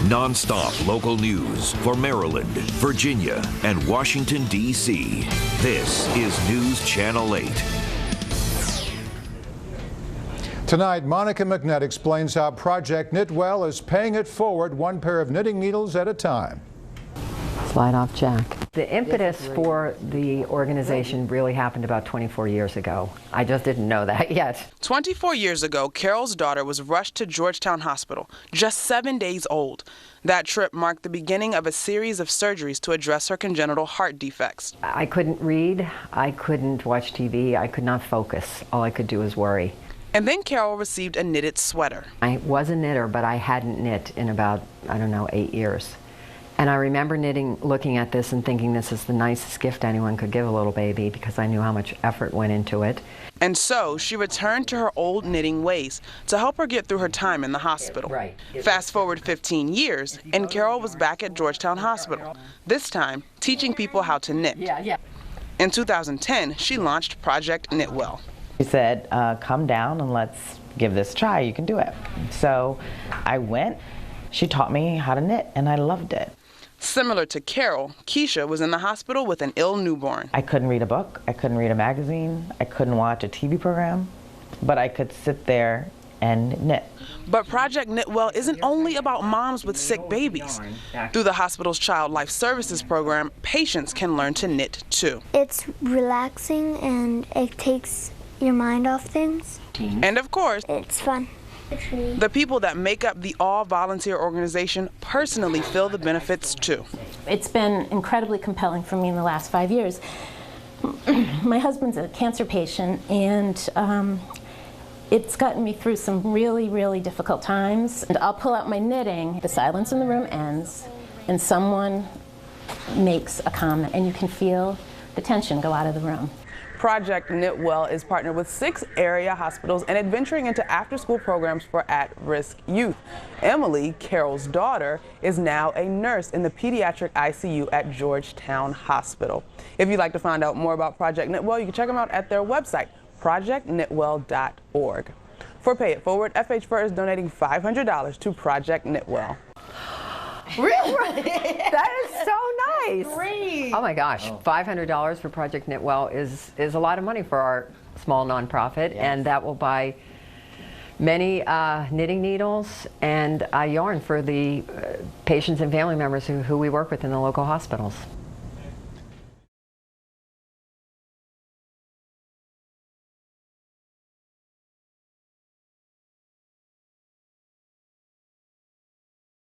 Non-stop local news for Maryland, Virginia, and Washington, D.C. This is News Channel 8. Tonight, Monica McNett explains how Project Knitwell is paying it forward one pair of knitting needles at a time. Slide off, Jack. The impetus for the organization really happened about 24 years ago. I just didn't know that yet. 24 years ago, Carol's daughter was rushed to Georgetown Hospital, just 7 days old. That trip marked the beginning of a series of surgeries to address her congenital heart defects. I couldn't read, I couldn't watch TV, I could not focus. All I could do was worry. And then Carol received a knitted sweater. I was a knitter, but I hadn't knit in about, 8 years. And I remember knitting, looking at this and thinking this is the nicest gift anyone could give a little baby, because I knew how much effort went into it. And so she returned to her old knitting ways to help her get through her time in the hospital. Right. Fast forward 15 years, and Carol was back at Georgetown Hospital, this time teaching people how to knit. In 2010, she launched Project Knitwell. She said, come down and let's give this a try. You can do it. So I went. She taught me how to knit, and I loved it. Similar to Carol, Keisha was in the hospital with an ill newborn. I couldn't read a book. I couldn't read a magazine. I couldn't watch a TV program. But I could sit there and knit. But Project Knitwell isn't only about moms with sick babies. Through the hospital's Child Life Services program, patients can learn to knit too. It's relaxing and it takes your mind off things. And of course, it's fun. The people that make up the all-volunteer organization personally feel the benefits too. It's been incredibly compelling for me in the last 5 years. My husband's a cancer patient, and it's gotten me through some really, really difficult times. And I'll pull out my knitting, the silence in the room ends, and someone makes a comment, and you can feel the tension go out of the room. Project Knitwell is partnered with 6 area hospitals and adventuring into after-school programs for at-risk youth. Emily, Carol's daughter, is now a nurse in the pediatric ICU at Georgetown Hospital. If you'd like to find out more about Project Knitwell, you can check them out at their website, projectknitwell.org. For Pay It Forward, FH Fur is donating $500 to Project Knitwell. Really? That is so nice. Great. Oh my gosh, $500 for Project Knitwell is a lot of money for our small nonprofit, and that will buy many knitting needles and yarn for the patients and family members who we work with in the local hospitals.